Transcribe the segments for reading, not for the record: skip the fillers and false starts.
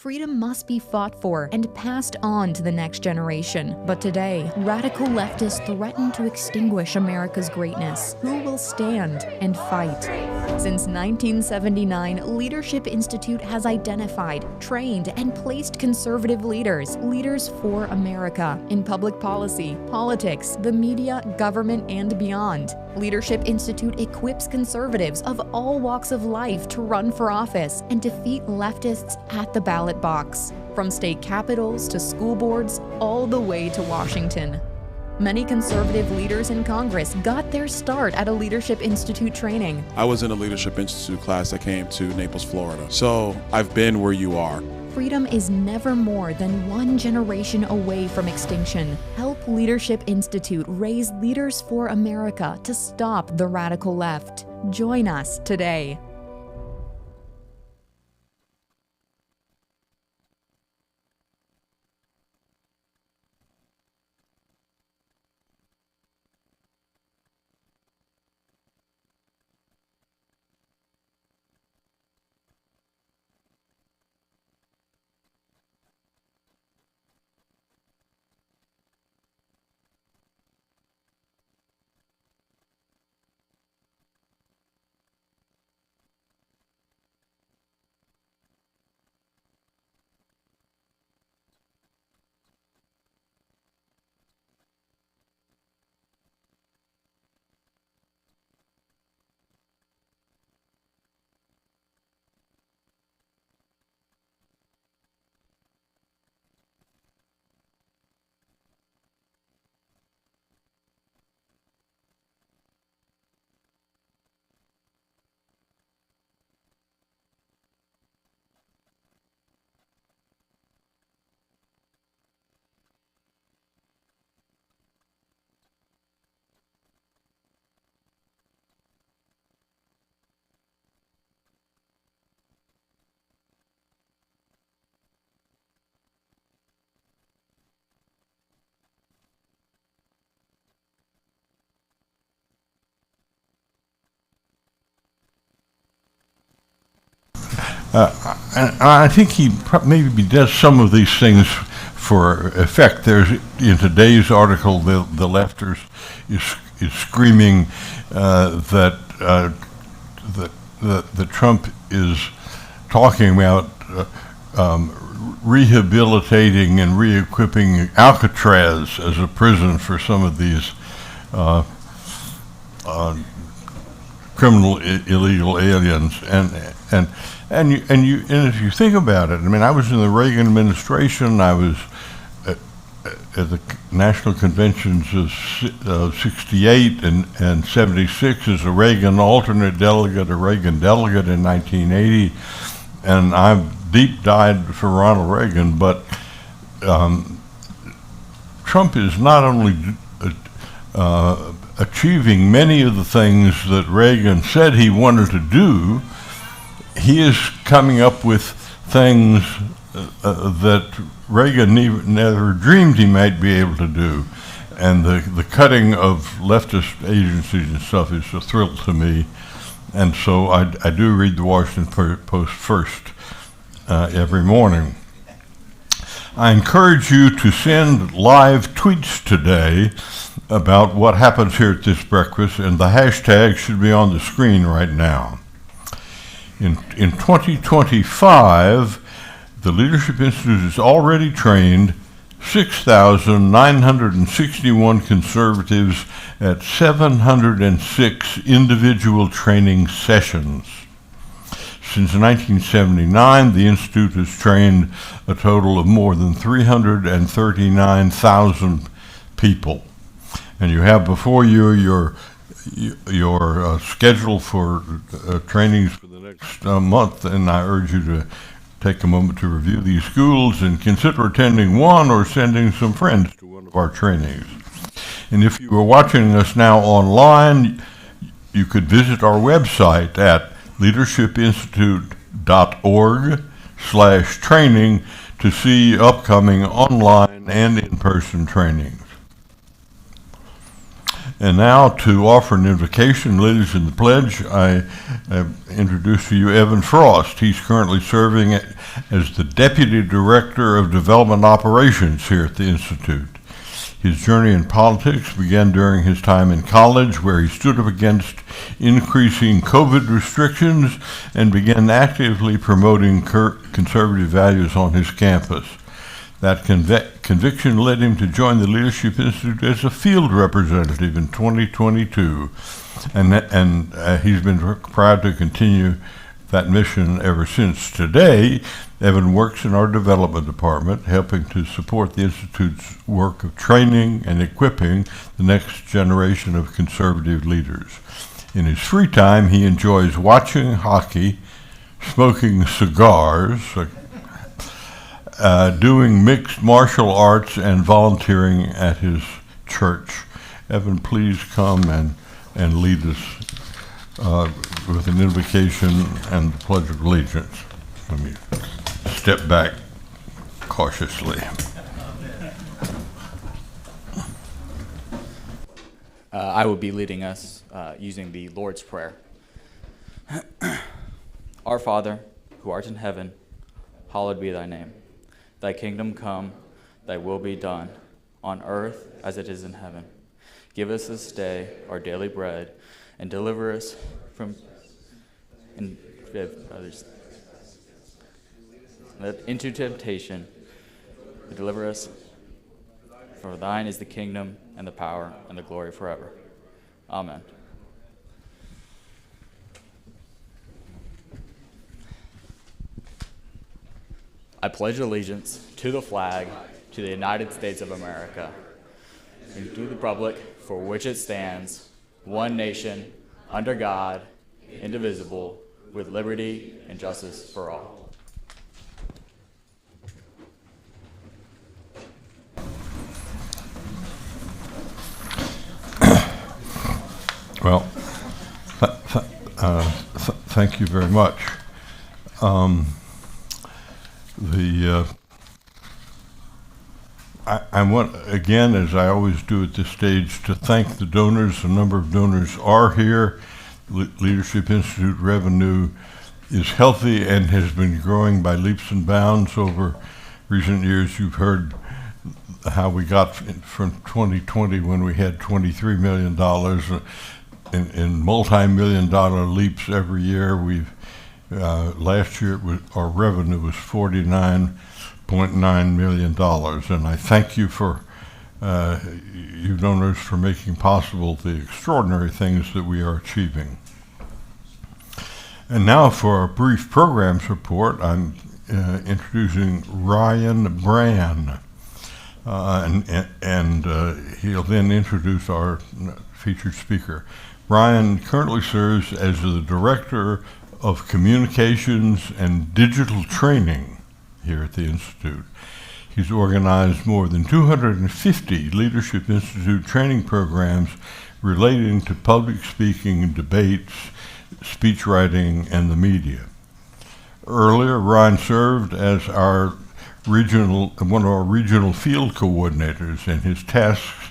Freedom must be fought for and passed on to the next generation. But today, radical leftists threaten to extinguish America's greatness. Who will stand and fight? Since 1979, Leadership Institute has identified, trained, and placed conservative leaders for America, in public policy, politics, the media, government, and beyond. Leadership Institute equips conservatives of all walks of life to run for office and defeat leftists at the ballot box, from state capitals to school boards, all the way to Washington. Many conservative leaders in Congress got their start at a Leadership Institute training. I was in a Leadership Institute class that came to Naples, Florida. So I've been where you are. Freedom is never more than one generation away from extinction. Help Leadership Institute raise leaders for America to stop the radical left. Join us today. And I think he maybe does some of these things for effect. There's, in today's article, the lefters is screaming that Trump is talking about rehabilitating and re-equipping Alcatraz as a prison for some of these criminal illegal aliens, and if you think about it, I mean, I was in the Reagan administration. I was at the national conventions of '68 and '76 as a Reagan alternate delegate, a Reagan delegate in 1980, and I've deep dived for Ronald Reagan. But Trump is not only achieving many of the things that Reagan said he wanted to do, he is coming up with things that Reagan never dreamed he might be able to do. And the cutting of leftist agencies and stuff is a thrill to me. And so I do read the Washington Post first every morning. I encourage you to send live tweets today about what happens here at this breakfast, and the hashtag should be on the screen right now. In 2025, the Leadership Institute has already trained 6,961 conservatives at 706 individual training sessions. Since 1979, the Institute has trained a total of more than 339,000 people. And you have before you your schedule for trainings for the next month, and I urge you to take a moment to review these schools and consider attending one or sending some friends to one of our trainings. And if you are watching us now online, you could visit our website at leadershipinstitute.org/training to see upcoming online and in-person trainings. And now to offer an invocation, ladies in the pledge, I introduce to you Evan Frost. He's currently serving as the Deputy Director of Development Operations here at the Institute. His journey in politics began during his time in college, where he stood up against increasing COVID restrictions and began actively promoting conservative values on his campus. That conviction led him to join the Leadership Institute as a field representative in 2022, and he's been proud to continue that mission ever since. Today, Evan works in our development department, helping to support the Institute's work of training and equipping the next generation of conservative leaders. In his free time, he enjoys watching hockey, smoking cigars, doing mixed martial arts, and volunteering at his church. Evan, please come and lead us with an invocation and the Pledge of Allegiance. Let me step back cautiously. I will be leading us using the Lord's Prayer. Our Father, who art in heaven, hallowed be thy name. Thy kingdom come, thy will be done, on earth as it is in heaven. Give us this day our daily bread, and deliver us from others into temptation, but deliver us. For thine is the kingdom, and the power, and the glory forever. Amen. I pledge allegiance to the flag, to the United States of America, and to the republic for which it stands, one nation, under God, indivisible, with liberty and justice for all. Well, thank you very much. I want, again, as I always do at this stage, to thank the donors. A number of donors are here. Leadership Institute revenue is healthy and has been growing by leaps and bounds over recent years. You've heard how we got from 2020, when we had $23 million, in multi-million-dollar leaps every year. Last year our revenue was $49.9 million, and I thank you for you donors for making possible the extraordinary things that we are achieving. And now for a brief programs report, I'm introducing Ryan Brand, and he'll then introduce our featured speaker. Ryan currently serves as the Director of Communications and Digital Training here at the Institute. He's organized more than 250 Leadership Institute training programs relating to public speaking, debates, speech writing, and the media. Earlier, Ryan served as one of our regional field coordinators, and his tasks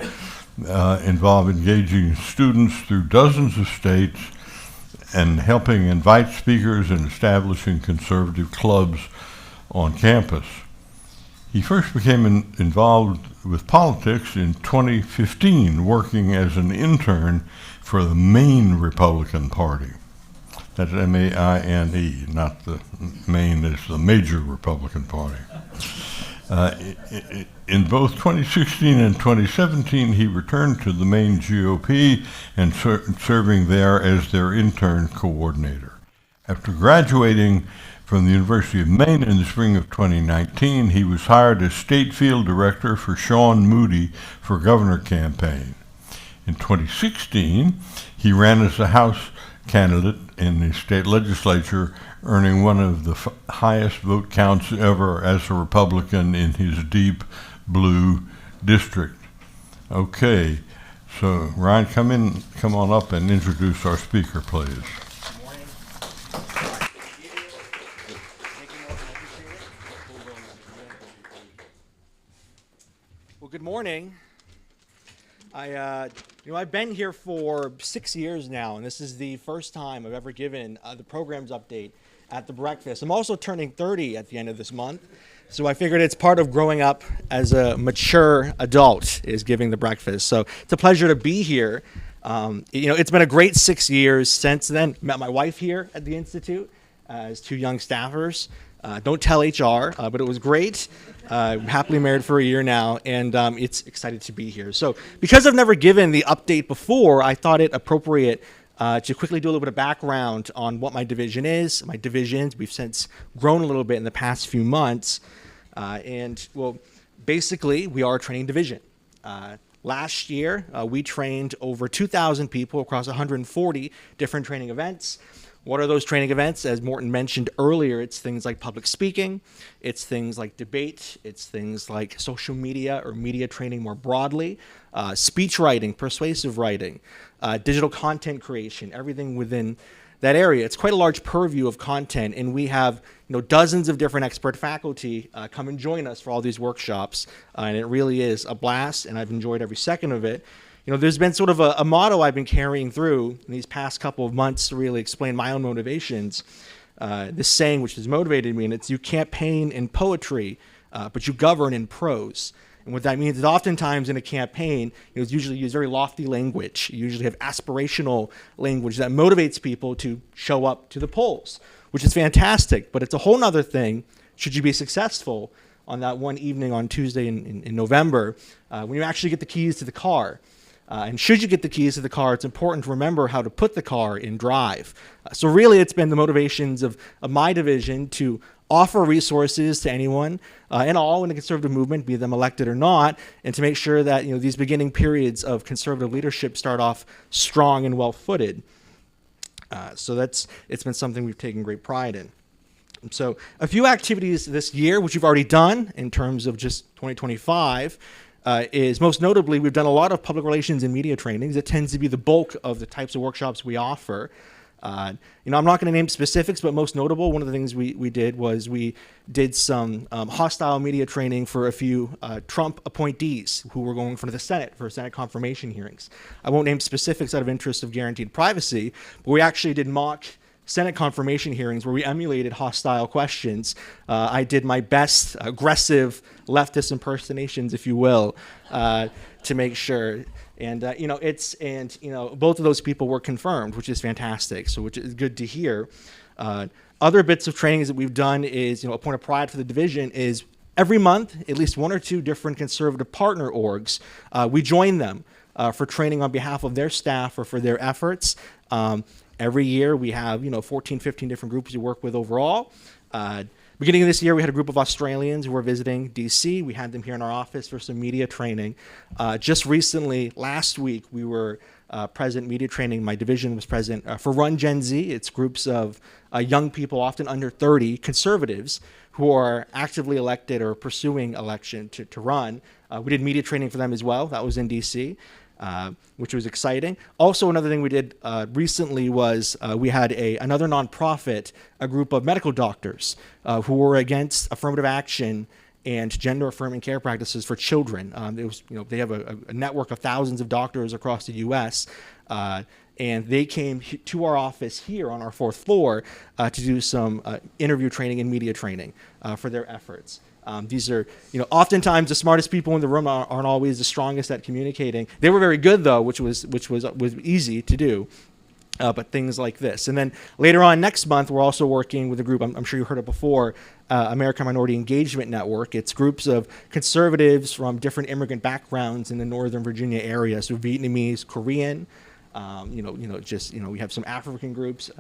involve engaging students through dozens of states and helping invite speakers and establishing conservative clubs on campus. He first became involved with politics in 2015, working as an intern for the Maine Republican Party. That's M-A-I-N-E, not the Maine is the major Republican Party. In both 2016 and 2017, he returned to the Maine GOP and serving there as their intern coordinator. After graduating from the University of Maine in the spring of 2019, he was hired as state field director for Sean Moody for governor campaign. In 2016, he ran as a House candidate in the state legislature, earning one of the highest vote counts ever as a Republican in his deep blue district. Okay, so Ryan, come on up and introduce our speaker, please. Well, good morning. I You know, I've been here for 6 years now, and this is the first time I've ever given the programs update at the breakfast. I'm also turning 30 at the end of this month, so I figured it's part of growing up as a mature adult is giving the breakfast. So it's a pleasure to be here. You know, it's been a great 6 years since then. Met my wife here at the Institute as two young staffers. Don't tell HR, but it was great. Happily married for a year now, and it's excited to be here. So because I've never given the update before, I thought it appropriate to quickly do a little bit of background on what my division is, my divisions. We've since grown a little bit in the past few months. And, well, basically, we are a training division. Last year, we trained over 2,000 people across 140 different training events. What are those training events? As Morton mentioned earlier, it's things like public speaking, it's things like debate, it's things like social media or media training more broadly, speech writing, persuasive writing, digital content creation, everything within that area. It's quite a large purview of content, and we have dozens of different expert faculty come and join us for all these workshops, and it really is a blast, and I've enjoyed every second of it. There's been sort of a motto I've been carrying through in these past couple of months to really explain my own motivations. This saying, which has motivated me, and it's, you campaign in poetry, but you govern in prose. And what that means is oftentimes in a campaign, it's usually use very lofty language. You usually have aspirational language that motivates people to show up to the polls, which is fantastic. But it's a whole nother thing, should you be successful on that one evening on Tuesday in November, when you actually get the keys to the car. And should you get the keys to the car, it's important to remember how to put the car in drive. So really, it's been the motivations of my division to offer resources to anyone and all in the conservative movement, be them elected or not, and to make sure that these beginning periods of conservative leadership start off strong and well-footed. So it's been something we've taken great pride in. So a few activities this year, which we've already done in terms of just 2025, is most notably we've done a lot of public relations and media trainings. It tends to be the bulk of the types of workshops we offer. I'm not going to name specifics, but most notable, one of the things we did was we did some hostile media training for a few Trump appointees who were going in front of the Senate for Senate confirmation hearings. I won't name specifics out of interest of guaranteed privacy, but we actually did mock Senate confirmation hearings where we emulated hostile questions. I did my best aggressive leftist impersonations, if you will, to make sure. And both of those people were confirmed, which is fantastic. So, which is good to hear. Other bits of trainings that we've done is, a point of pride for the division is every month, at least one or two different conservative partner orgs, we join them for training on behalf of their staff or for their efforts. Every year we have, 14, 15 different groups we work with overall. Beginning of this year, we had a group of Australians who were visiting DC. We had them here in our office for some media training. Just recently, last week, we were present media training. My division was present for Run Gen Z. It's groups of young people, often under 30, conservatives, who are actively elected or pursuing election to run. We did media training for them as well. That was in DC. Which was exciting. Also, another thing we did recently was we had another nonprofit, a group of medical doctors who were against affirmative action and gender-affirming care practices for children. They have a network of thousands of doctors across the U.S., and they came to our office here on our fourth floor to do some interview training and media training for their efforts. These are, oftentimes the smartest people in the room aren't always the strongest at communicating. They were very good though, which was easy to do. But things like this. And then later on next month, we're also working with a group, I'm sure you heard it before, American Minority Engagement Network. It's groups of conservatives from different immigrant backgrounds in the Northern Virginia area. So Vietnamese, Korean, we have some African groups.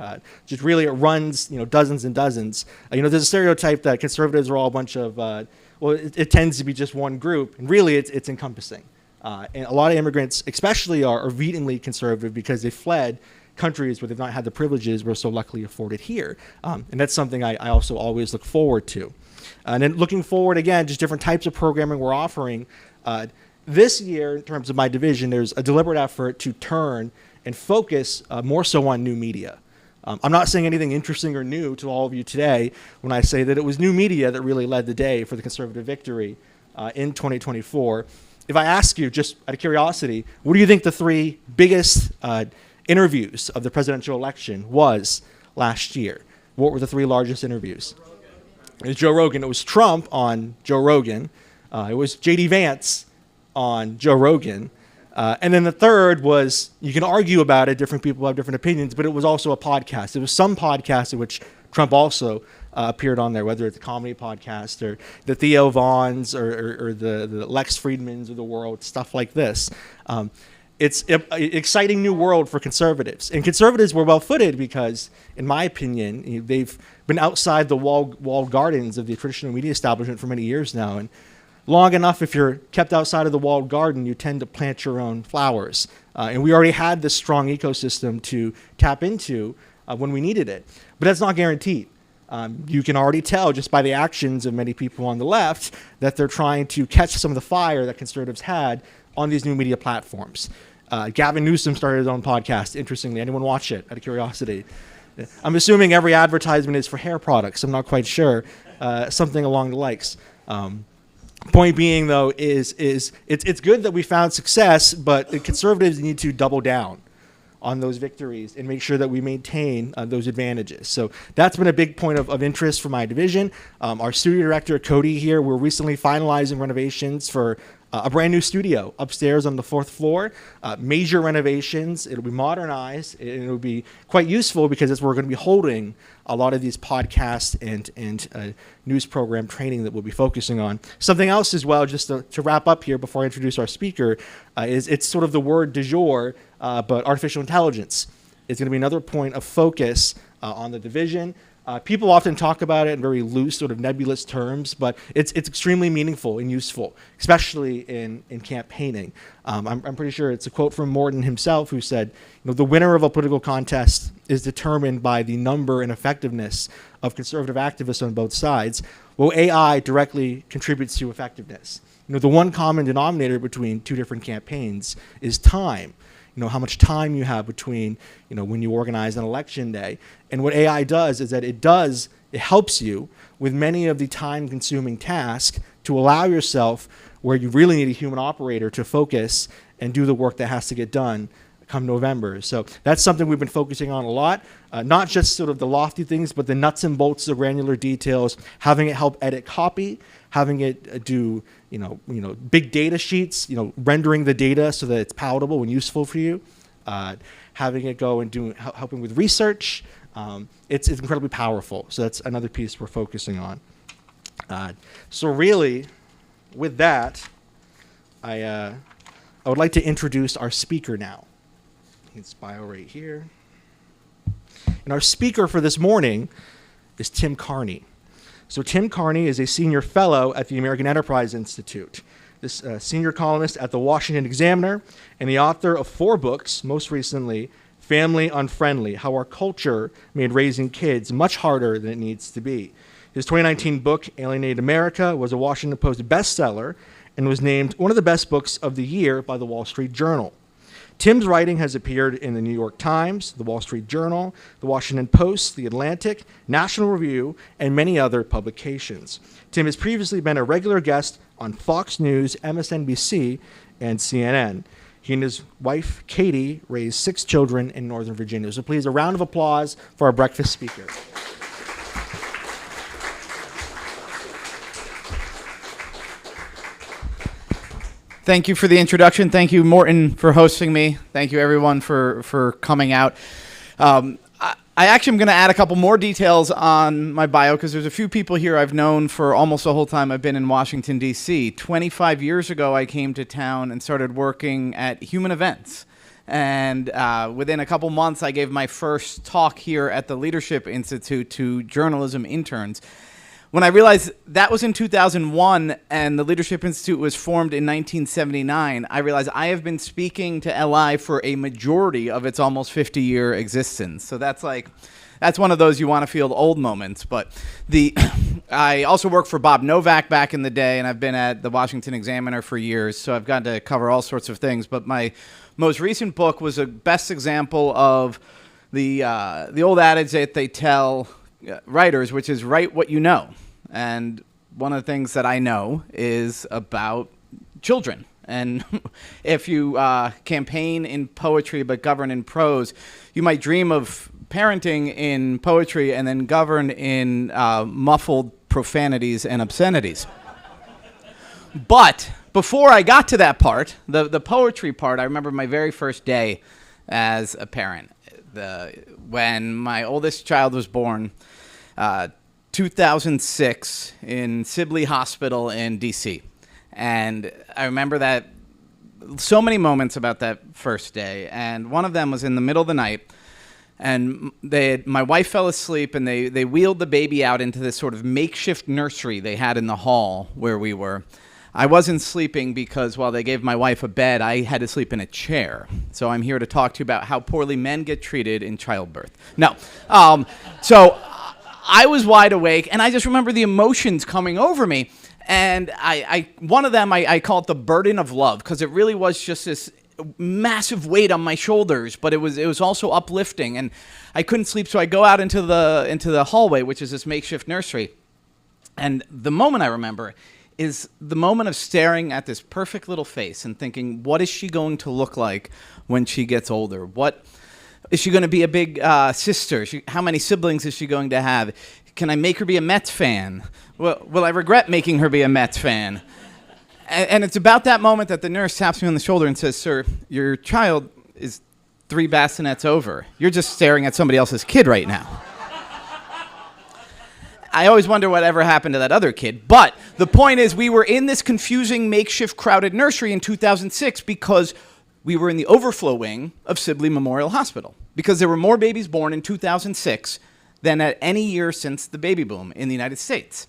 Just really, it runs, dozens and dozens. There's a stereotype that conservatives are all a bunch of, it tends to be just one group, and really, it's encompassing. And a lot of immigrants, especially, are vehemently conservative because they fled countries where they've not had the privileges we're so luckily afforded here. And that's something I also always look forward to. And then looking forward, again, just different types of programming we're offering. This year, in terms of my division, there's a deliberate effort to turn and focus more so on new media. I'm not saying anything interesting or new to all of you today when I say that it was new media that really led the day for the conservative victory in 2024. if I ask you, just out of curiosity, what do you think the three biggest interviews of the presidential election was last year? What were the three largest interviews? It was Joe Rogan. It was Trump on Joe Rogan. It was J.D. Vance on Joe Rogan. And then the third was, you can argue about it, different people have different opinions, but it was also a podcast. It was some podcast in which Trump also appeared on there, whether it's a comedy podcast or the Theo Vaughns or the Lex Friedmans of the world, stuff like this. It's an exciting new world for conservatives. And conservatives were well-footed because, in my opinion, they've been outside the walled gardens of the traditional media establishment for many years now. And long enough, if you're kept outside of the walled garden, you tend to plant your own flowers. And we already had this strong ecosystem to tap into when we needed it. But that's not guaranteed. You can already tell just by the actions of many people on the left that they're trying to catch some of the fire that conservatives had on these new media platforms. Gavin Newsom started his own podcast, interestingly. Anyone watch it, out of curiosity? I'm assuming every advertisement is for hair products. I'm not quite sure. Something along the likes. Point being, though, is it's good that we found success, but the conservatives need to double down on those victories and make sure that we maintain those advantages. So that's been a big point of interest for my division. Our studio director, Cody, here, we're recently finalizing renovations for a brand new studio upstairs on the 4th floor. Major renovations. It'll be modernized, and it'll be quite useful because it's where we're going to be holding a lot of these podcasts and news program training that we'll be focusing on. Something else as well, just to wrap up here before I introduce our speaker, is it's sort of the word du jour, but artificial intelligence is going to be another point of focus on the division. People often talk about it in very loose, sort of nebulous terms, but it's extremely meaningful and useful, especially in campaigning. I'm pretty sure it's a quote from Morton himself, who said, the winner of a political contest is determined by the number and effectiveness of conservative activists on both sides. Well, AI directly contributes to effectiveness. The one common denominator between two different campaigns is time. How much time you have between, when you organize an election day. And what AI does is that it helps you with many of the time-consuming tasks to allow yourself, where you really need a human operator to focus and do the work that has to get done come November. So that's something we've been focusing on a lot, not just sort of the lofty things, but the nuts and bolts, the granular details, having it help edit copy, having it do big data sheets, rendering the data so that it's palatable and useful for you, having it go and helping with research. It's incredibly powerful. So that's another piece we're focusing on. So really, with that, I would like to introduce our speaker now. His bio right here. And our speaker for this morning is Tim Carney. So Tim Carney is a senior fellow at the American Enterprise Institute, this senior columnist at the Washington Examiner, and the author of 4 books, most recently, Family Unfriendly, How Our Culture Made Raising Kids Much Harder Than It Needs to Be. His 2019 book, Alienated America, was a Washington Post bestseller and was named one of the best books of the year by the Wall Street Journal. Tim's writing has appeared in the New York Times, the Wall Street Journal, the Washington Post, the Atlantic, National Review, and many other publications. Tim has previously been a regular guest on Fox News, MSNBC, and CNN. He and his wife, Katie, raised 6 children in Northern Virginia. So please, a round of applause for our breakfast speaker. Thank you for the introduction. Thank you, Morton, for hosting me. Thank you, everyone, for coming out. I actually am going to add a couple more details on my bio because there's a few people here I've known for almost the whole time I've been in Washington, D.C. 25 years ago, I came to town and started working at Human Events. And within a couple months, I gave my first talk here at the Leadership Institute to journalism interns. When I realized that was in 2001 and the Leadership Institute was formed in 1979, I realized I have been speaking to LI for a majority of its almost 50-year existence. So that's one of those you want to feel old moments. But I also worked for Bob Novak back in the day, and I've been at the Washington Examiner for years, so I've gotten to cover all sorts of things. But my most recent book was a best example of the old adage that they tell writers, which is write what you know. And one of the things that I know is about children And if you campaign in poetry but govern in prose, you might dream of parenting in poetry and then govern in muffled profanities and obscenities. But before I got to that part, the poetry part, I remember my very first day as a parent. When my oldest child was born, 2006 in Sibley Hospital in D.C. And I remember that so many moments about that first day. And one of them was in the middle of the night. And my wife fell asleep, and they wheeled the baby out into this sort of makeshift nursery they had in the hall where we were. I wasn't sleeping because while they gave my wife a bed, I had to sleep in a chair. So I'm here to talk to you about how poorly men get treated in childbirth. No. So I was wide awake, and I just remember the emotions coming over me. And one of them, I call it the burden of love, because it really was just this massive weight on my shoulders, but it was also uplifting, and I couldn't sleep. So I go out into the hallway, which is this makeshift nursery, and the moment I remember is the moment of staring at this perfect little face and thinking, what is she going to look like when she gets older? What is she going to be? A big sister? How many siblings is she going to have? Can I make her be a Mets fan? Will I regret making her be a Mets fan? And it's about that moment that the nurse taps me on the shoulder and says, "Sir, your child is 3 bassinets over. You're just staring at somebody else's kid right now." I always wonder whatever happened to that other kid. But the point is, we were in this confusing, makeshift, crowded nursery in 2006 because we were in the overflow wing of Sibley Memorial Hospital, because there were more babies born in 2006 than at any year since the baby boom in the United States.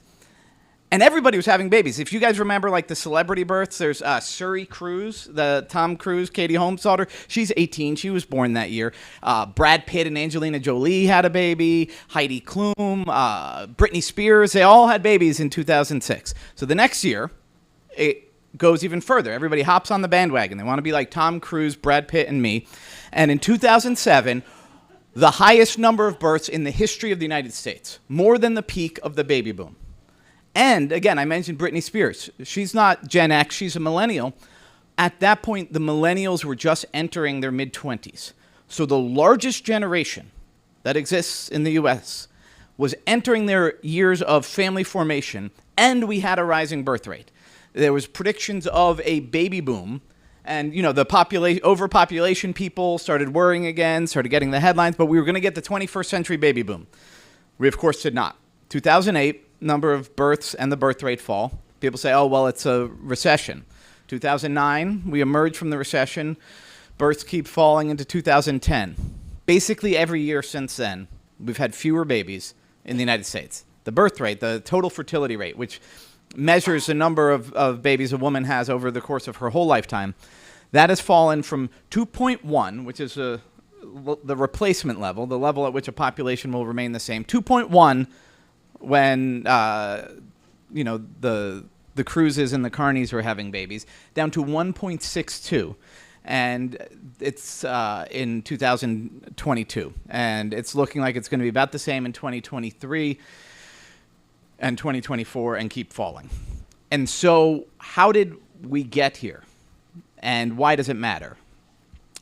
And everybody was having babies. If you guys remember, like, the celebrity births, there's Suri Cruise, the Tom Cruise, Katie Holmes' daughter. She's 18. She was born that year. Brad Pitt and Angelina Jolie had a baby. Heidi Klum, Britney Spears, they all had babies in 2006. So the next year, it goes even further. Everybody hops on the bandwagon. They want to be like Tom Cruise, Brad Pitt, and me. And in 2007, the highest number of births in the history of the United States, more than the peak of the baby boom. And again, I mentioned Britney Spears. She's not Gen X, she's a millennial. At that point, the millennials were just entering their mid-20s. So the largest generation that exists in the US was entering their years of family formation, and we had a rising birth rate. There was predictions of a baby boom, and the overpopulation people started worrying again, started getting the headlines, but we were going to get the 21st century baby boom. We, of course, did not. 2008, number of births and the birth rate fall. People say, oh, well, it's a recession. 2009, we emerged from the recession. Births keep falling into 2010. Basically, every year since then, we've had fewer babies in the United States. The birth rate, the total fertility rate, which measures the number of babies a woman has over the course of her whole lifetime, that has fallen from 2.1, which is the replacement level, the level at which a population will remain the same, 2.1 when the Cruzes and the Carneys were having babies, down to 1.62. And it's in 2022. And it's looking like it's going to be about the same in 2023 and 2024 and keep falling. And so how did we get here? And why does it matter?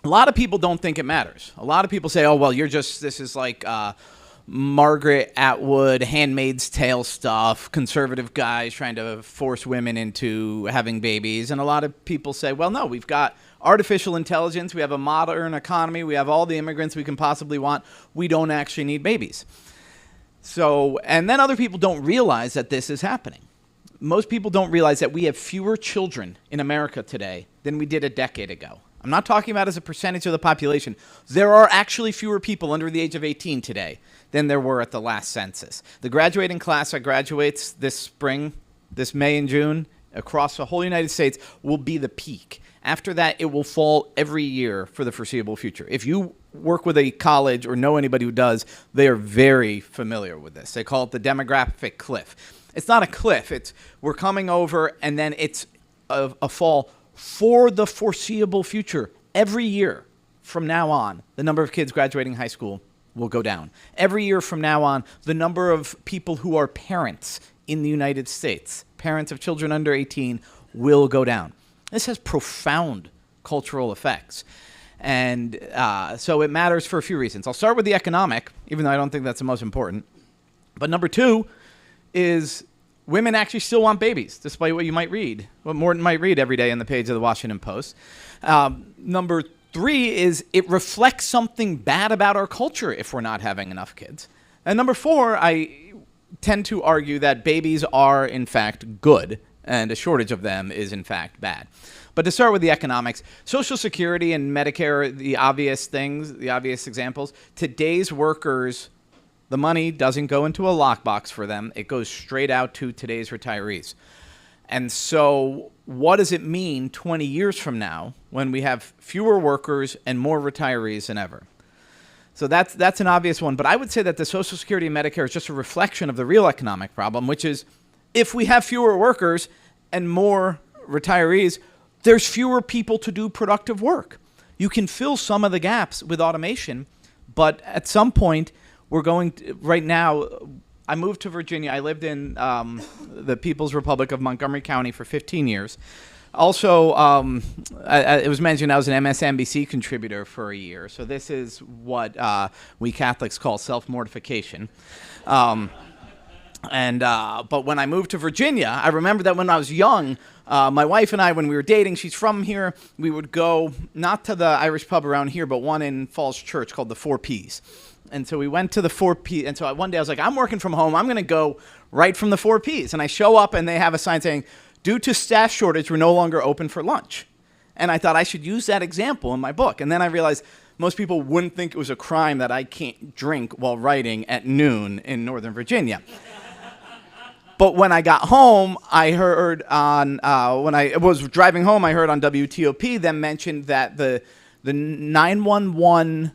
A lot of people don't think it matters. A lot of people say, oh, well, this is like Margaret Atwood, Handmaid's Tale stuff, conservative guys trying to force women into having babies. And a lot of people say, well, no, we've got artificial intelligence, we have a modern economy, we have all the immigrants we can possibly want. We don't actually need babies. So, and then other people don't realize that this is happening. Most people don't realize that we have fewer children in America today than we did a decade ago. I'm not talking about as a percentage of the population. There are actually fewer people under the age of 18 today than there were at the last census. The graduating class that graduates this spring, this May and June, across the whole United States will be the peak. After that, it will fall every year for the foreseeable future. If you work with a college or know anybody who does, they are very familiar with this. They call it the demographic cliff. It's not a cliff. We're coming over, and then it's a fall for the foreseeable future. Every year from now on, the number of kids graduating high school will go down. Every year from now on, the number of people who are parents in the United States, parents of children under 18, will go down. This has profound cultural effects. And so it matters for a few reasons. I'll start with the economic, even though I don't think that's the most important. But number two is women actually still want babies, despite what you might read, what Morton might read every day on the page of the Washington Post. Number three is it reflects something bad about our culture if we're not having enough kids. And number four, I tend to argue that babies are, in fact, good, and a shortage of them is, in fact, bad. But to start with the economics, Social Security and Medicare, the obvious things, the obvious examples, today's workers, the money doesn't go into a lockbox for them. It goes straight out to today's retirees. And so what does it mean 20 years from now when we have fewer workers and more retirees than ever? So that's an obvious one. But I would say that the Social Security and Medicare is just a reflection of the real economic problem, which is if we have fewer workers and more retirees, there's fewer people to do productive work. You can fill some of the gaps with automation, but at some point, we're going to, right now, I moved to Virginia. I lived in the People's Republic of Montgomery County for 15 years. Also, it was mentioned I was an MSNBC contributor for a year. So this is what we Catholics call self-mortification. But when I moved to Virginia, I remember that when I was young, my wife and I, when we were dating, she's from here, we would go not to the Irish pub around here, but one in Falls Church called the 4 Ps. And so we went to the 4 Ps. And so one day I was like, I'm working from home. I'm going to go right from the 4 Ps. And I show up and they have a sign saying, due to staff shortage, we're no longer open for lunch. And I thought I should use that example in my book. And then I realized most people wouldn't think it was a crime that I can't drink while writing at noon in Northern Virginia. But when I got home, I heard on, when I was driving home, I heard on WTOP them mention that the 911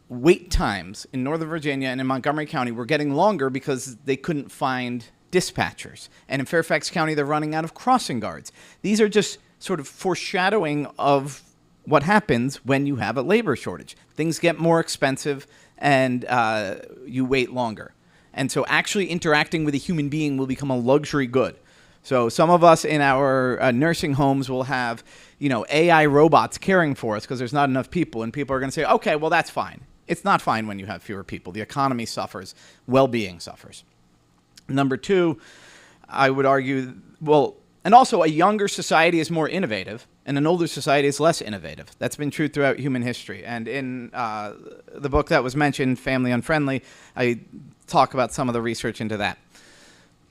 wait times in Northern Virginia and in Montgomery County were getting longer because they couldn't find dispatchers. And in Fairfax County, they're running out of crossing guards. These are just sort of foreshadowing of what happens when you have a labor shortage. Things get more expensive and you wait longer. And so actually interacting with a human being will become a luxury good. So some of us in our nursing homes will have, AI robots caring for us because there's not enough people. And people are going to say, okay, well, that's fine. It's not fine when you have fewer people. The economy suffers. Well-being suffers. Number two, I would argue, and also a younger society is more innovative and an older society is less innovative. That's been true throughout human history. And in the book that was mentioned, Family Unfriendly, I talk about some of the research into that.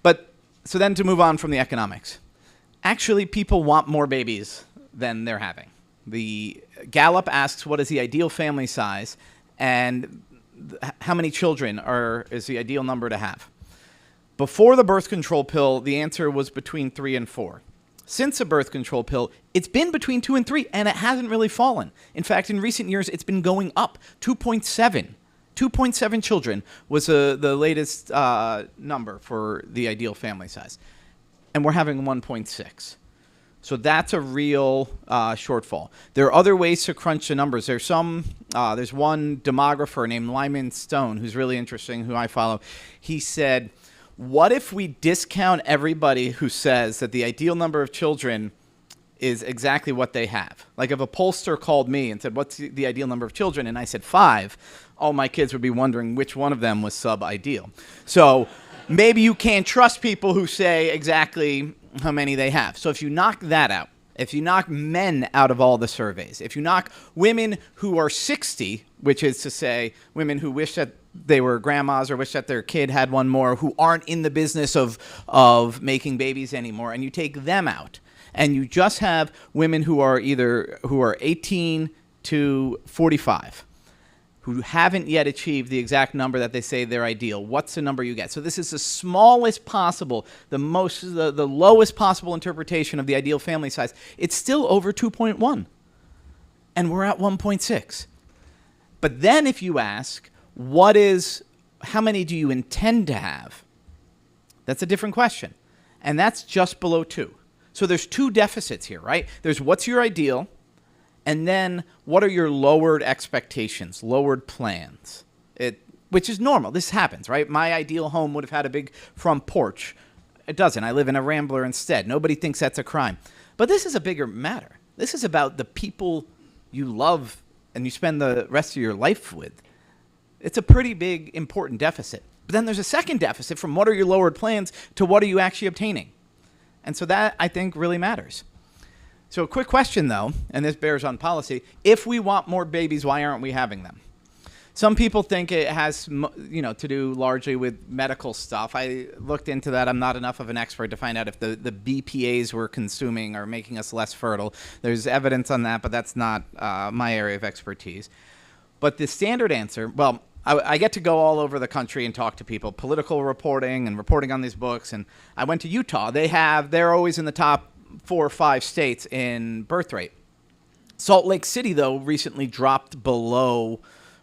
But so then to move on from the economics, actually people want more babies than they're having. The Gallup asks what is the ideal family size and how many children is the ideal number to have. Before the birth control pill, the answer was between 3 and 4. Since the birth control pill, it's been between 2 and 3, and it hasn't really fallen. In fact, in recent years, it's been going up, 2.7. 2.7 children was the latest number for the ideal family size. And we're having 1.6. So that's a real shortfall. There are other ways to crunch the numbers. There's one demographer named Lyman Stone, who's really interesting, who I follow. He said, what if we discount everybody who says that the ideal number of children is exactly what they have? Like if a pollster called me and said, what's the ideal number of children? And I said 5, all my kids would be wondering which one of them was sub-ideal. So maybe you can't trust people who say exactly how many they have. So if you knock that out, if you knock men out of all the surveys, if you knock women who are 60, which is to say women who wish that they were grandmas or wish that their kid had one more, who aren't in the business of making babies anymore, and you take them out, and you just have women who are 18 to 45, who haven't yet achieved the exact number that they say they're ideal, what's the number you get? So this is the smallest possible, the lowest possible interpretation of the ideal family size. It's still over 2.1, and we're at 1.6. But then if you ask, how many do you intend to have? That's a different question. And that's just below 2. So there's 2 deficits here, right? There's what's your ideal, and then what are your lowered expectations, lowered plans? Which is normal. This happens, right? My ideal home would have had a big front porch it doesn't. I live in a Rambler instead. Nobody thinks that's a crime. But this is a bigger matter. This is about the people you love and you spend the rest of your life with. It's a pretty big, important deficit. But then there's a second deficit from what are your lowered plans to what are you actually obtaining. And so that, I think, really matters. So a quick question, though, and this bears on policy. If we want more babies, why aren't we having them? Some people think it has, to do largely with medical stuff. I looked into that. I'm not enough of an expert to find out if the BPAs we're consuming are making us less fertile. There's evidence on that, but that's not my area of expertise. But the standard answer, well, I get to go all over the country and talk to people, political reporting and reporting on these books. And I went to Utah. They're always in the top 4 or 5 states in birth rate. Salt Lake City, though, recently dropped below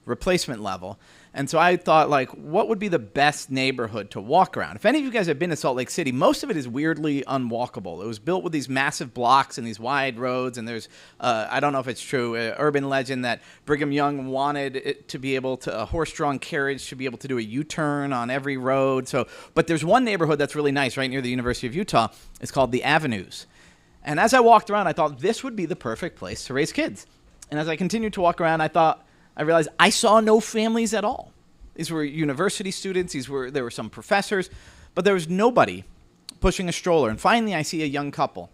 replacement level. And so I thought, what would be the best neighborhood to walk around? If any of you guys have been to Salt Lake City, most of it is weirdly unwalkable. It was built with these massive blocks and these wide roads, and there's, I don't know if it's true, urban legend that Brigham Young wanted it to be able to, a horse-drawn carriage to be able to do a U-turn on every road. But there's one neighborhood that's really nice right near the University of Utah. It's called the Avenues. And as I walked around, I thought this would be the perfect place to raise kids. And as I continued to walk around, I realized I saw no families at all. These were university students. There were some professors, but there was nobody pushing a stroller. And finally, I see a young couple.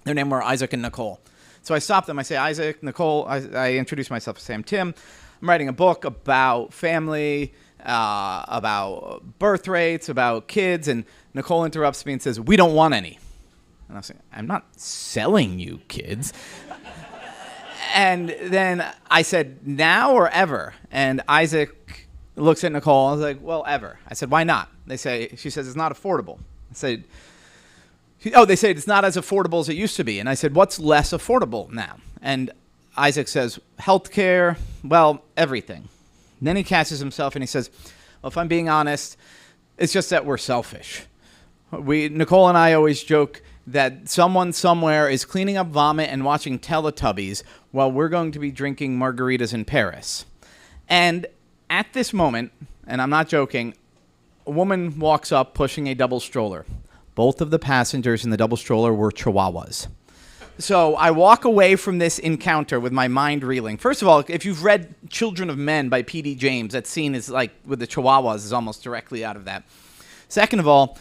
Their name were Isaac and Nicole. So I stopped them. I say, Isaac, Nicole. I introduce myself. I say, I'm Tim. I'm writing a book about family, about birth rates, about kids. And Nicole interrupts me and says, we don't want any. And I say, I'm not selling you kids. And then I said, now or ever? And Isaac looks at Nicole. I was like, well, ever. I said, why not? She says, it's not affordable. I said, they say it's not as affordable as it used to be. And I said, what's less affordable now? And Isaac says, healthcare, well, everything. And then he catches himself and he says, well, if I'm being honest, it's just that we're selfish. Nicole and I always joke that someone somewhere is cleaning up vomit and watching Teletubbies while we're going to be drinking margaritas in Paris. And at this moment, and I'm not joking, a woman walks up pushing a double stroller. Both of the passengers in the double stroller were Chihuahuas. So I walk away from this encounter with my mind reeling. First of all, if you've read Children of Men by P.D. James, that scene is with the Chihuahuas is almost directly out of that. Second of all,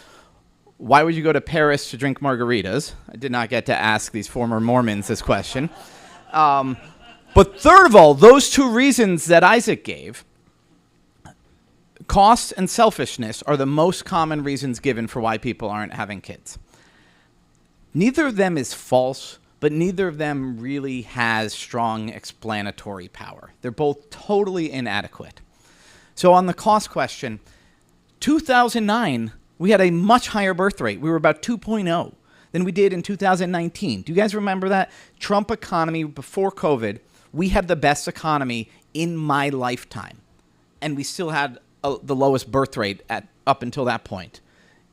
why would you go to Paris to drink margaritas? I did not get to ask these former Mormons this question. But third of all, those 2 reasons that Isaac gave, cost and selfishness, are the most common reasons given for why people aren't having kids. Neither of them is false, but neither of them really has strong explanatory power. They're both totally inadequate. So on the cost question, 2009, we had a much higher birth rate. We were about 2.0 than we did in 2019. Do you guys remember that? Trump economy before COVID, we had the best economy in my lifetime. And we still had the lowest birth rate up until that point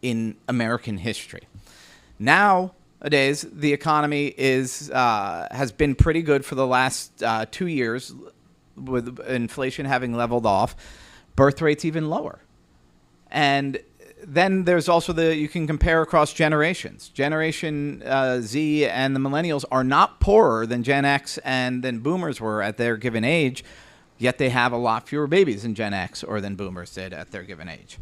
in American history. Nowadays, the economy has been pretty good for the last 2 years, with inflation having leveled off. Birth rate's even lower. And then there's also you can compare across generations. Generation Z and the millennials are not poorer than Gen X and than boomers were at their given age, yet they have a lot fewer babies than Gen X or than boomers did at their given age.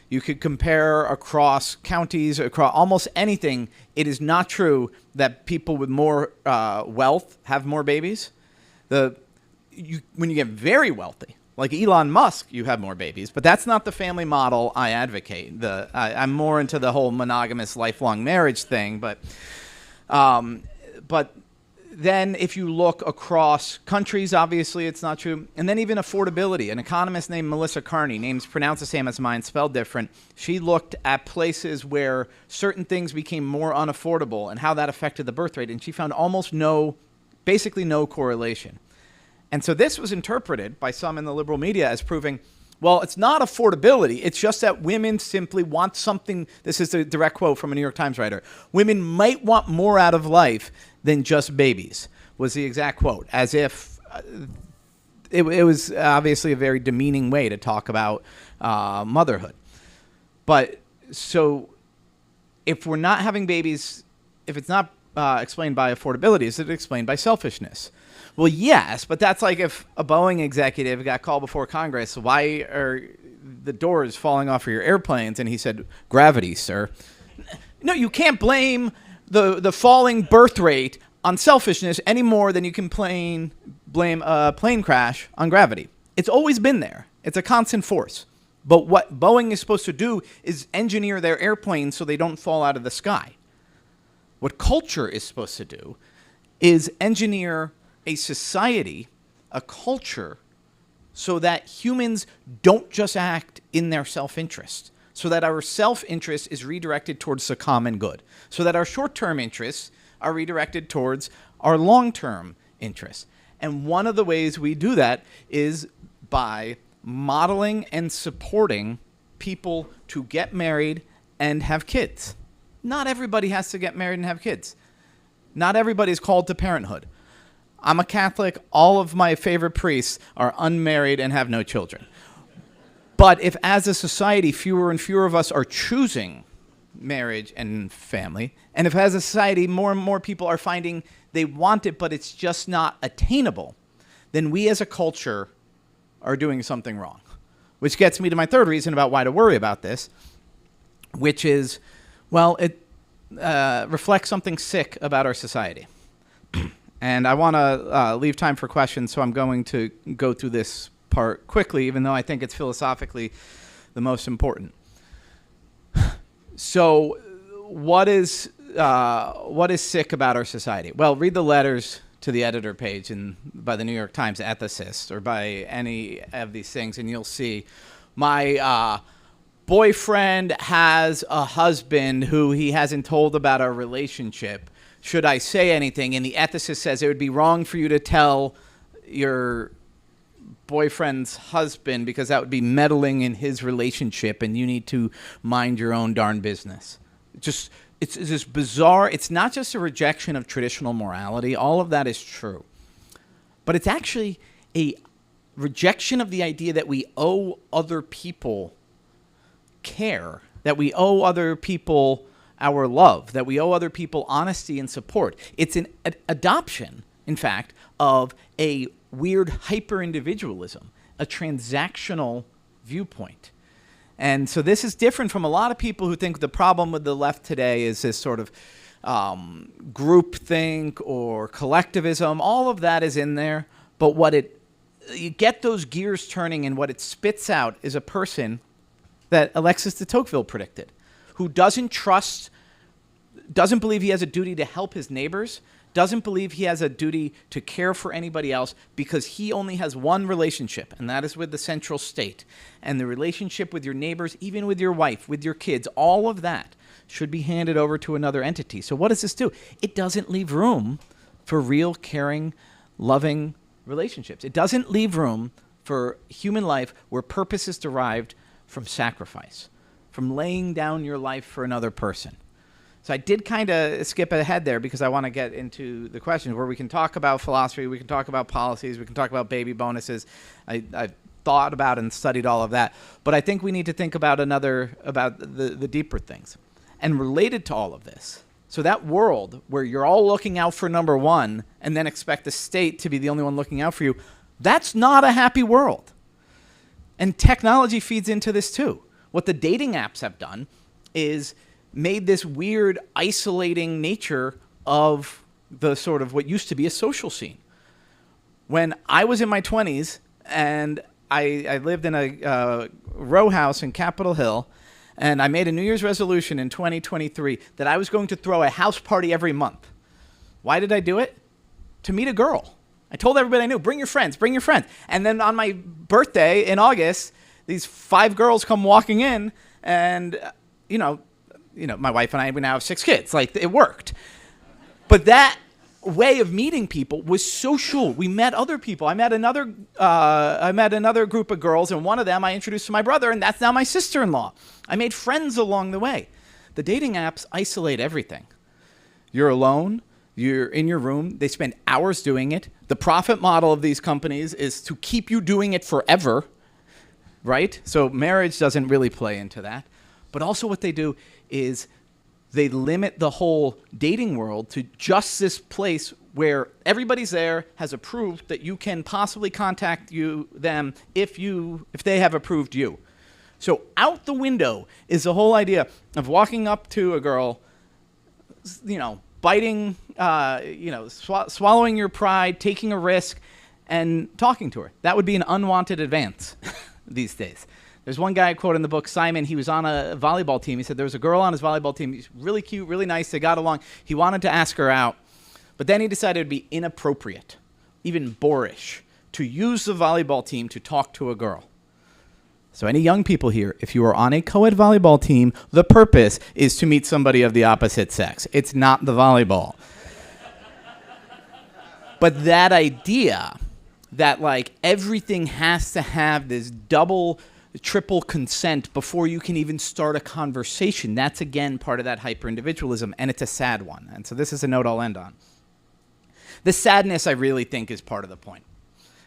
You could compare across counties, across almost anything. It is not true that people with more wealth have more babies. When you get very wealthy, like Elon Musk, you have more babies, but that's not the family model I advocate. I'm more into the whole monogamous lifelong marriage thing, but then if you look across countries, obviously it's not true. And then even affordability. An economist named Melissa Carney, name's pronounced the same as mine, spelled different. She looked at places where certain things became more unaffordable and how that affected the birth rate, and she found basically no correlation. And so this was interpreted by some in the liberal media as proving, well, it's not affordability. It's just that women simply want something. This is a direct quote from a New York Times writer. Women might want more out of life than just babies, was the exact quote, as if it was obviously a very demeaning way to talk about motherhood. But so if we're not having babies, if it's not explained by affordability, is it explained by selfishness? Well, yes, but that's like if a Boeing executive got called before Congress, why are the doors falling off of your airplanes? And he said, gravity, sir. No, you can't blame the falling birth rate on selfishness any more than you can blame a plane crash on gravity. It's always been there. It's a constant force. But what Boeing is supposed to do is engineer their airplanes so they don't fall out of the sky. What culture is supposed to do is engineer a society, a culture, so that humans don't just act in their self-interest, so that our self-interest is redirected towards the common good, so that our short-term interests are redirected towards our long-term interests. And one of the ways we do that is by modeling and supporting people to get married and have kids. Not everybody has to get married and have kids. Not everybody is called to parenthood. I'm a Catholic. All of my favorite priests are unmarried and have no children. But if as a society fewer and fewer of us are choosing marriage and family, and if as a society more and more people are finding they want it but it's just not attainable, then we as a culture are doing something wrong. Which gets me to my third reason about why to worry about this, which is, well, it reflects something sick about our society. And I want to leave time for questions, so I'm going to go through this part quickly, even though I think it's philosophically the most important. So what is sick about our society? Well, read the letters to the editor page by the New York Times ethicist or by any of these things, and you'll see my boyfriend has a husband who he hasn't told about our relationship. Should I say anything? And the ethicist says it would be wrong for you to tell your boyfriend's husband because that would be meddling in his relationship and you need to mind your own darn business. It's this bizarre, it's not just a rejection of traditional morality. All of that is true. But it's actually a rejection of the idea that we owe other people care, that we owe other people our love, that we owe other people honesty and support. It's an adoption, in fact, of a weird hyper-individualism, a transactional viewpoint. And so this is different from a lot of people who think the problem with the left today is this sort of groupthink or collectivism. All of that is in there, but you get those gears turning and what it spits out is a person that Alexis de Tocqueville predicted, who doesn't believe he has a duty to help his neighbors, doesn't believe he has a duty to care for anybody else because he only has one relationship, and that is with the central state. And the relationship with your neighbors, even with your wife, with your kids, all of that should be handed over to another entity. So what does this do? It doesn't leave room for real, caring, loving relationships. It doesn't leave room for human life where purpose is derived from sacrifice, from laying down your life for another person. So I did kind of skip ahead there because I want to get into the questions where we can talk about philosophy, we can talk about policies, we can talk about baby bonuses. I've thought about and studied all of that. But I think we need to think about the deeper things. And related to all of this, so that world where you're all looking out for number one and then expect the state to be the only one looking out for you, that's not a happy world. And technology feeds into this too. What the dating apps have done is made this weird isolating nature of the sort of what used to be a social scene. When I was in my 20s and I lived in a row house in Capitol Hill, and I made a New Year's resolution in 2023 that I was going to throw a house party every month. Why did I do it? To meet a girl. I told everybody I knew, bring your friends, bring your friends. And then on my birthday in August, these 5 girls come walking in and, my wife and I, we now have 6 kids. Like, it worked. But that way of meeting people was social. We met other people. I met another group of girls, and one of them I introduced to my brother, and that's now my sister-in-law. I made friends along the way. The dating apps isolate everything. You're alone. You're in your room. They spend hours doing it. The profit model of these companies is to keep you doing it forever, right? So marriage doesn't really play into that. But also what they do is they limit the whole dating world to just this place where everybody's there, has approved that you can possibly contact them if they have approved you. So out the window is the whole idea of walking up to a girl, biting, swallowing your pride, taking a risk, and talking to her. That would be an unwanted advance these days. There's one guy I quote in the book, Simon. He was on a volleyball team. He said there was a girl on his volleyball team. She's really cute, really nice. They got along. He wanted to ask her out, but then he decided it would be inappropriate, even boorish, to use the volleyball team to talk to a girl. So any young people here, if you are on a co-ed volleyball team, the purpose is to meet somebody of the opposite sex. It's not the volleyball. But that idea that everything has to have this double, triple consent before you can even start a conversation, that's again part of that hyper-individualism, and it's a sad one. And so this is a note I'll end on. The sadness, I really think, is part of the point.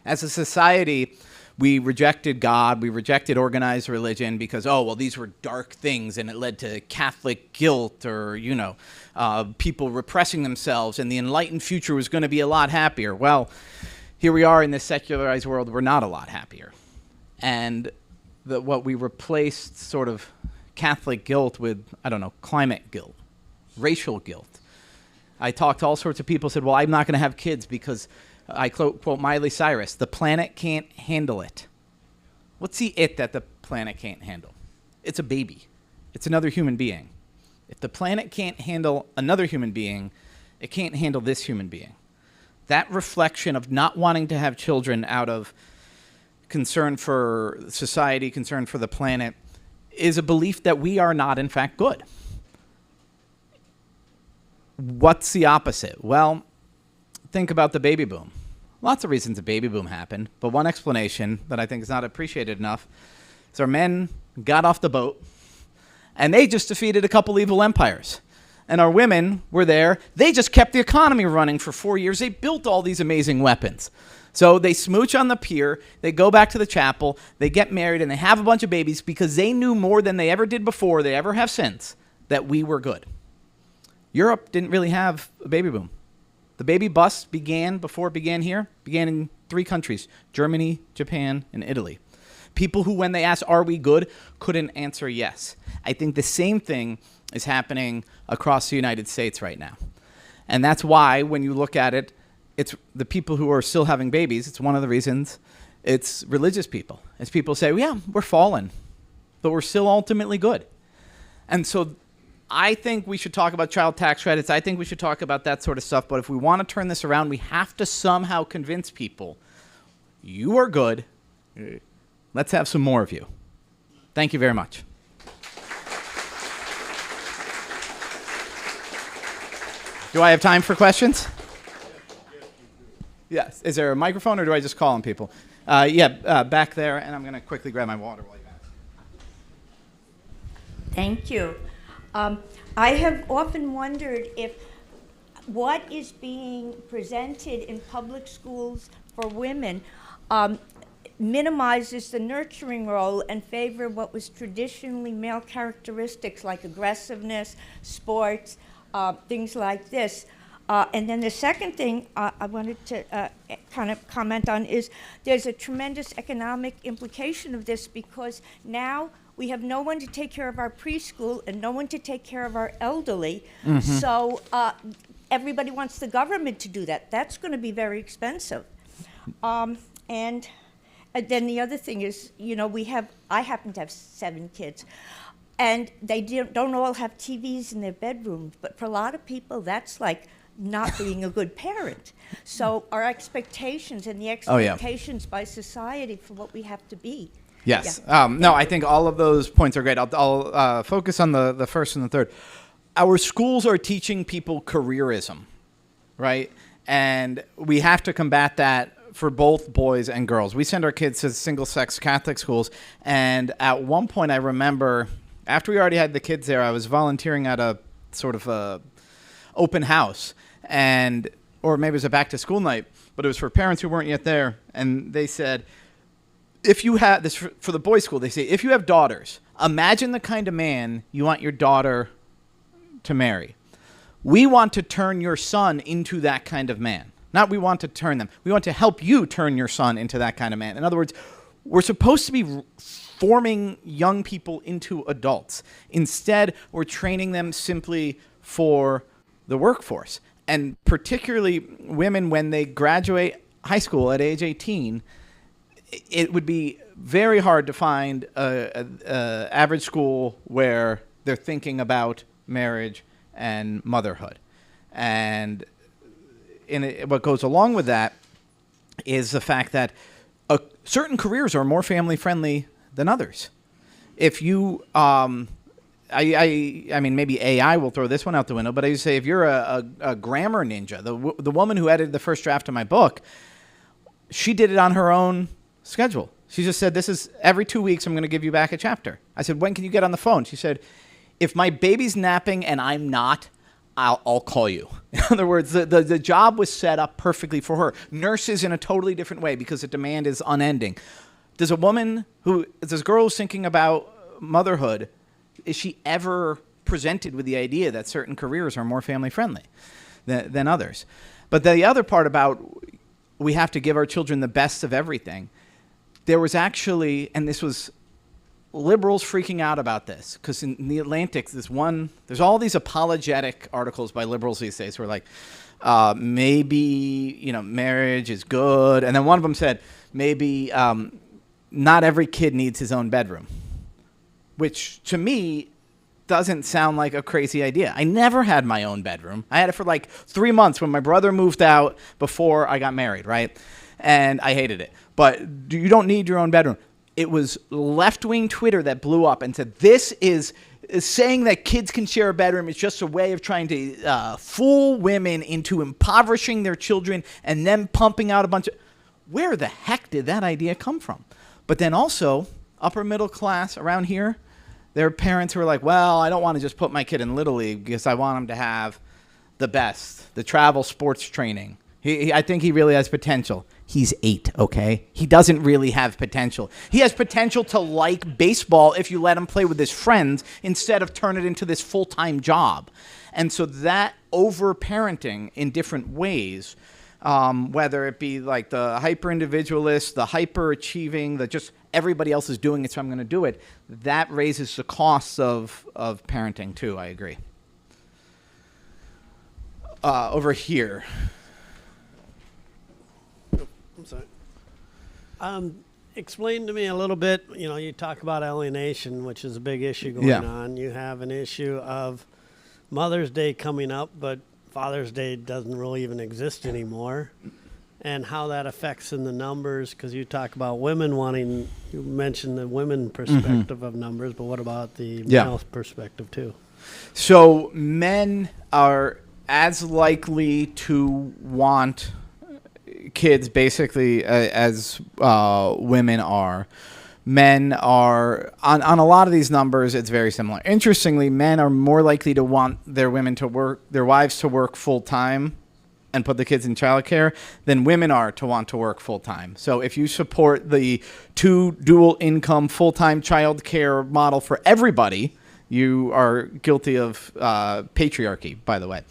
As a society, we rejected God, we rejected organized religion because, these were dark things and it led to Catholic guilt or, people repressing themselves, and the enlightened future was going to be a lot happier. Well, here we are in this secularized world, we're not a lot happier. And what we replaced sort of Catholic guilt with, climate guilt, racial guilt. I talked to all sorts of people, said, well, I'm not going to have kids because, I quote Miley Cyrus, the planet can't handle it. What's the it that the planet can't handle? It's a baby. It's another human being. If the planet can't handle another human being, it can't handle this human being. That reflection of not wanting to have children out of concern for society, concern for the planet, is a belief that we are not, in fact, good. What's the opposite? Well, think about the baby boom. Lots of reasons the baby boom happened, but one explanation that I think is not appreciated enough is our men got off the boat, and they just defeated a couple evil empires. And our women were there. They just kept the economy running for 4 years. They built all these amazing weapons. So they smooch on the pier, they go back to the chapel, they get married, and they have a bunch of babies because they knew more than they ever did before, they ever have since, that we were good. Europe didn't really have a baby boom. The baby bust began in 3 countries, Germany, Japan, and Italy. People who, when they asked, are we good, couldn't answer yes. I think the same thing is happening across the United States right now. And that's why, when you look at it, it's the people who are still having babies, it's one of the reasons, it's religious people. It's people say, yeah, we're fallen, but we're still ultimately good. And so I think we should talk about child tax credits. I think we should talk about that sort of stuff. But if we want to turn this around, we have to somehow convince people, you are good. Let's have some more of you. Thank you very much. Do I have time for questions? Yes. Is there a microphone, or do I just call on people? Back there, and I'm going to quickly grab my water while you ask. Thank you. I have often wondered if what is being presented in public schools for women minimizes the nurturing role and favor what was traditionally male characteristics like aggressiveness, sports, things like this. And then the second thing I wanted to kind of comment on is there's a tremendous economic implication of this because now we have no one to take care of our preschool and no one to take care of our elderly. Mm-hmm. So everybody wants the government to do that. That's going to be very expensive. And then the other thing is, I happen to have 7 kids. And they don't all have TVs in their bedrooms. But for a lot of people, that's like not being a good parent. So our expectations and the expectations by society for what we have to be. Yes. Yeah. No, I think all of those points are great. I'll focus on the first and the third. Our schools are teaching people careerism, right? And we have to combat that for both boys and girls. We send our kids to single-sex Catholic schools. And at one point, I remember, after we already had the kids there, I was volunteering at a sort of a open house. Or maybe it was a back-to-school night, but it was for parents who weren't yet there. And they said, if you have this for the boys' school, they say, if you have daughters, imagine the kind of man you want your daughter to marry. We want to turn your son into that kind of man. Not we want to turn them. We want to help you turn your son into that kind of man. In other words, we're supposed to be forming young people into adults. Instead, we're training them simply for the workforce. And particularly women, when they graduate high school at age 18, it would be very hard to find a average school where they're thinking about marriage and motherhood. And what goes along with that is the fact that certain careers are more family friendly than others. If you, I mean, maybe AI will throw this one out the window, but I would say if you're a grammar ninja, the woman who edited the first draft of my book, she did it on her own schedule. She just said, this is every 2 weeks, I'm going to give you back a chapter. I said, when can you get on the phone? She said, if my baby's napping and I'm not, I'll call you. In other words, the job was set up perfectly for her. Nurses in a totally different way because the demand is unending. Does a girl who's thinking about motherhood, is she ever presented with the idea that certain careers are more family friendly than others? But the other part about we have to give our children the best of everything, there was actually, and this was liberals freaking out about this, because in the Atlantic, there's all these apologetic articles by liberals these days who are like, maybe, marriage is good. And then one of them said, maybe not every kid needs his own bedroom, which to me doesn't sound like a crazy idea. I never had my own bedroom. I had it for like 3 months when my brother moved out before I got married, right? And I hated it. But you don't need your own bedroom. It was left-wing Twitter that blew up and said, this is saying that kids can share a bedroom is just a way of trying to fool women into impoverishing their children and then pumping out a bunch of... Where the heck did that idea come from? But then also, upper middle class around here, there are parents who are like, well, I don't want to just put my kid in Little League because I want him to have the best, the travel sports training. I think he really has potential. He's 8, okay? He doesn't really have potential. He has potential to like baseball if you let him play with his friends instead of turn it into this full-time job. And so that over-parenting in different ways, whether it be like the hyper-individualist, the hyper-achieving, the just everybody else is doing it, so I'm going to do it, that raises the costs of parenting too, I agree. Over here. I'm sorry. Explain to me a little bit, you talk about alienation, which is a big issue going on. You have an issue of Mother's Day coming up, but Father's Day doesn't really even exist anymore, and how that affects in the numbers, because you talk about women wanting, you mentioned the women perspective of numbers, but what about the male perspective too? So men are as likely to want kids basically as women are. Men are, on a lot of these numbers, it's very similar. Interestingly, men are more likely to want their wives to work full time and put the kids in childcare than women are to want to work full time. So if you support the 2 dual income full time childcare model for everybody, you are guilty of patriarchy, by the way.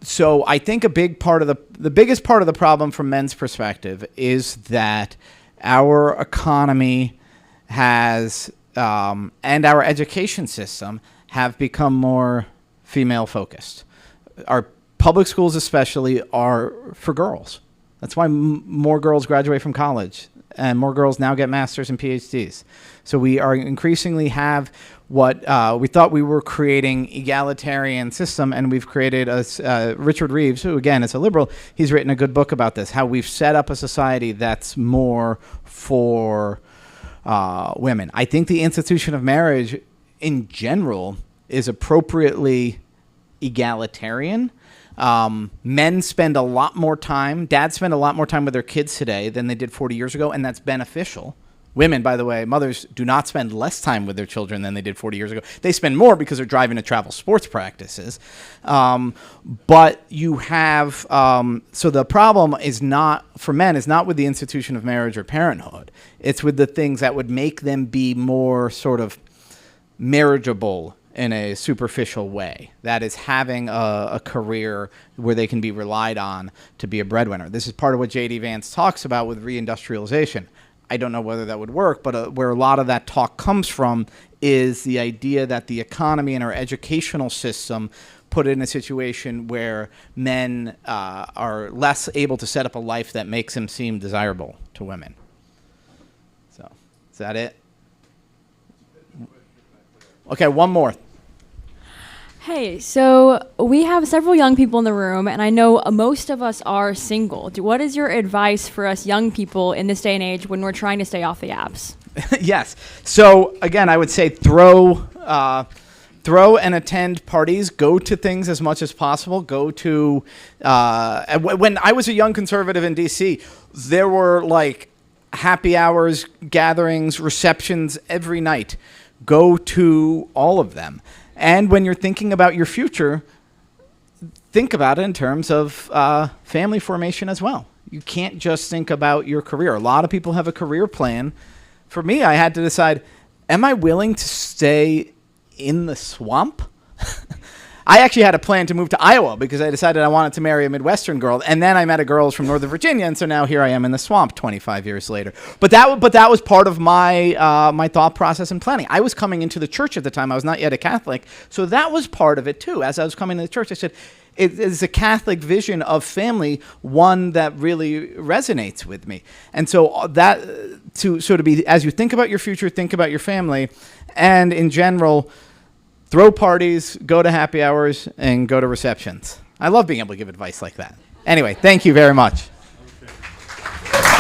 So I think a big part of the biggest part of the problem from men's perspective is that our economy has and our education system have become more female focused. Our public schools especially are for girls. That's why more girls graduate from college and more girls now get masters and PhDs. So we are increasingly have what we thought we were creating egalitarian system, and we've created Richard Reeves, who again is a liberal. He's written a good book about this, how we've set up a society that's more for women. I think the institution of marriage in general is appropriately egalitarian. Men spend a lot more time, dads spend a lot more time with their kids today than they did 40 years ago, and that's beneficial. Women, by the way, mothers do not spend less time with their children than they did 40 years ago. They spend more because they're driving to travel sports practices. But you have, so the problem is not, for men, is not with the institution of marriage or parenthood. It's with the things that would make them be more sort of marriageable in a superficial way. That is having a career where they can be relied on to be a breadwinner. This is part of what J.D. Vance talks about with reindustrialization. I don't know whether that would work, but where a lot of that talk comes from is the idea that the economy and our educational system put it in a situation where men are less able to set up a life that makes them seem desirable to women. So, is that it? Okay, one more. Hey, so we have several young people in the room, and I know most of us are single. What is your advice for us young people in this day and age when we're trying to stay off the apps? Yes. So again, I would say throw and attend parties. Go to things as much as possible. Go to when I was a young conservative in D.C., there were like happy hours, gatherings, receptions every night. Go to all of them. And when you're thinking about your future, think about it in terms of family formation as well. You can't just think about your career. A lot of people have a career plan. For me, I had to decide, am I willing to stay in the swamp? I actually had a plan to move to Iowa because I decided I wanted to marry a Midwestern girl, and then I met a girl from Northern Virginia, and so now here I am in the swamp 25 years later. But that was part of my my thought process and planning. I was coming into the church at the time. I was not yet a Catholic, so that was part of it too. As I was coming to the church, I said, it is a Catholic vision of family, one that really resonates with me. And so that to be, as you think about your future, think about your family, and in general, throw parties, go to happy hours, and go to receptions. I love being able to give advice like that. Anyway, thank you very much.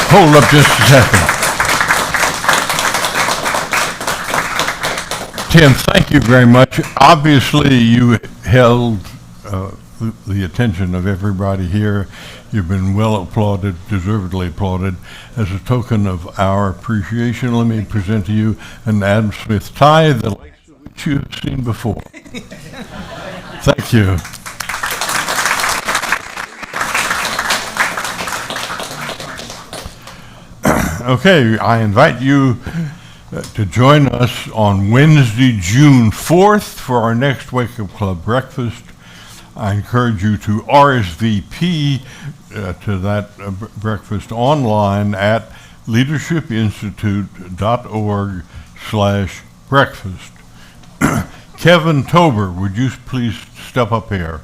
Hold up just a second. Tim, thank you very much. Obviously, you held the attention of everybody here. You've been well applauded, deservedly applauded. As a token of our appreciation, let me present to you an Adam Smith tie, the likes of which you've seen before. Thank you. Okay, I invite you to join us on Wednesday, June 4th for our next Wake Up Club breakfast. I encourage you to RSVP to that breakfast online at leadershipinstitute.org/breakfast. Kevin Tober, would you please step up here?